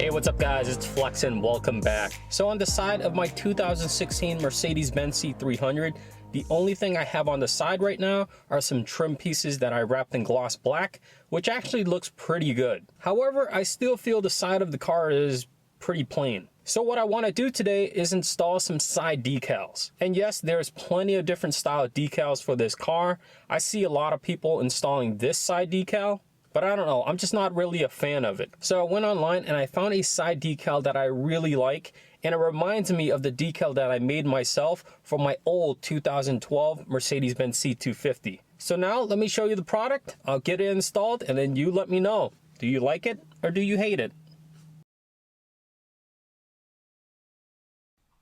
Hey, what's up guys, it's Flex and welcome back. So on the side of my 2016 Mercedes-Benz C300, the only thing I have on the side right now are some trim pieces that I wrapped in gloss black, which actually looks pretty good. However, I still feel the side of the car is pretty plain. So what I want to do today is install some side decals. And yes, there's plenty of different style decals for this car. I see a lot of people installing this side decal, but I don't know, I'm just not really a fan of it. So I went online and I found a side decal that I really like, and it reminds me of the decal that I made myself for my old 2012 Mercedes-Benz C250. So now let me show you the product, I'll get it installed, and then you let me know. Do you like it or do you hate it?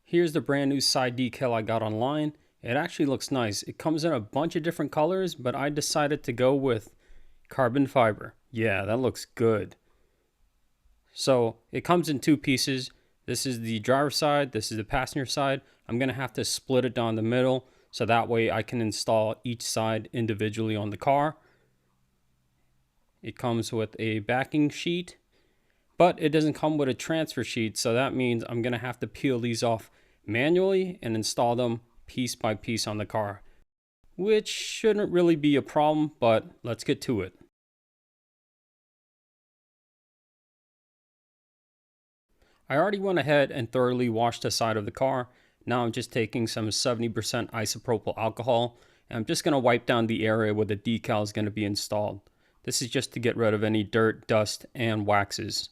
Here's the brand new side decal I got online. It actually looks nice. It comes in a bunch of different colors, but I decided to go with carbon fiber. Yeah, that looks good. So it comes in two pieces. This is the driver's side, this is the passenger side. I'm gonna have to split it down the middle so that way I can install each side individually on the car. It comes with a backing sheet, but it doesn't come with a transfer sheet, so that means I'm gonna have to peel these off manually and install them piece by piece on the car, which shouldn't really be a problem, but let's get to it. I already went ahead and thoroughly washed the side of the car. Now I'm just taking some 70% isopropyl alcohol, and I'm just going to wipe down the area where the decal is going to be installed. This is just to get rid of any dirt, dust, and waxes.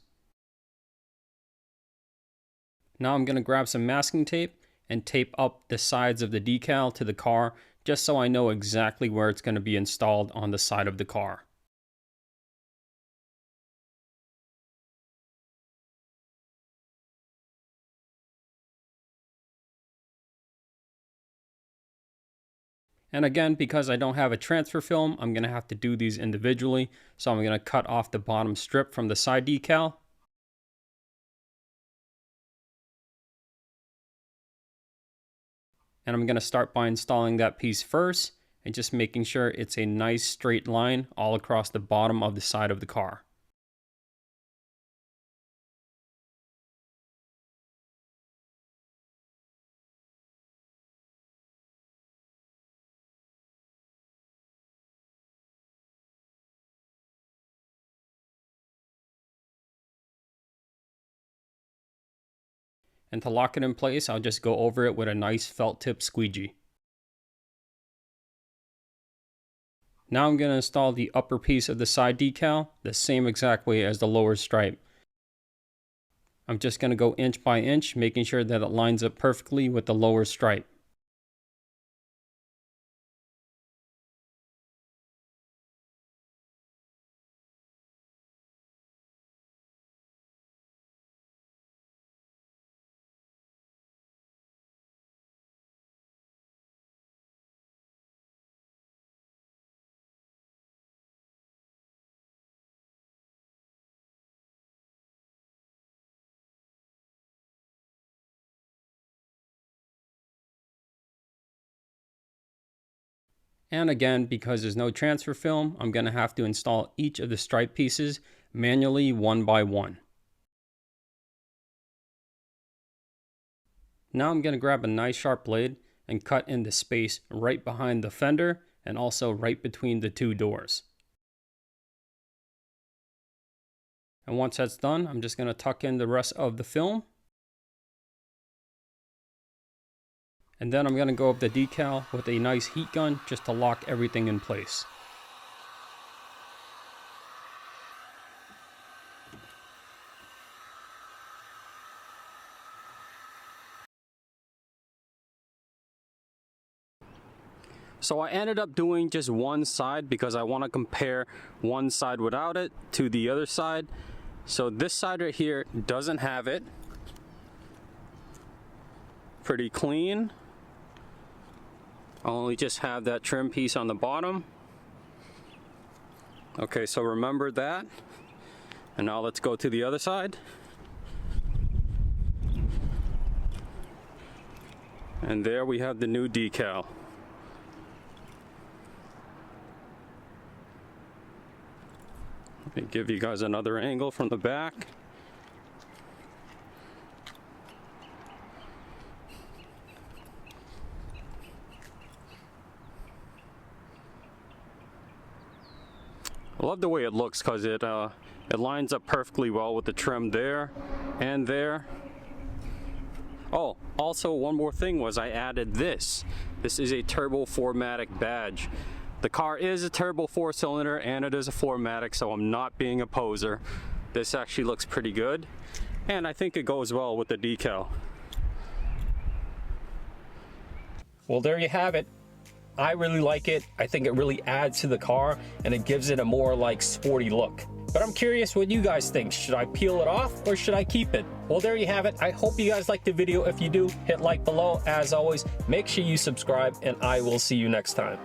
Now I'm going to grab some masking tape and tape up the sides of the decal to the car, just so I know exactly where it's going to be installed on the side of the car. And again, because I don't have a transfer film, I'm going to have to do these individually. So I'm going to cut off the bottom strip from the side decal. And I'm going to start by installing that piece first and just making sure it's a nice straight line all across the bottom of the side of the car. And to lock it in place, I'll just go over it with a nice felt tip squeegee. Now I'm going to install the upper piece of the side decal the same exact way as the lower stripe. I'm just going to go inch by inch, making sure that it lines up perfectly with the lower stripe. And again, because there's no transfer film, I'm going to have to install each of the stripe pieces manually one by one. Now I'm going to grab a nice sharp blade and cut in the space right behind the fender and also right between the two doors. And once that's done, I'm just going to tuck in the rest of the film. And then I'm going to go up the decal with a nice heat gun just to lock everything in place. So I ended up doing just one side because I want to compare one side without it to the other side. So this side right here doesn't have it. Pretty clean. I'll only just have that trim piece on the bottom. Okay, so remember that. And now let's go to the other side. And there we have the new decal. Let me give you guys another angle from the back. I love the way it looks because it lines up perfectly well with the trim there and there. Oh, also one more thing was I added this. This is a turbo 4MATIC badge. The car is a turbo 4-cylinder and it is a 4MATIC, so I'm not being a poser. This actually looks pretty good, and I think it goes well with the decal. Well, there you have it. I really like it. I think it really adds to the car and it gives it a more like sporty look. But I'm curious what you guys think. Should I peel it off or should I keep it? Well, there you have it. I hope you guys liked the video. If you do, hit like below. As always, make sure you subscribe and I will see you next time.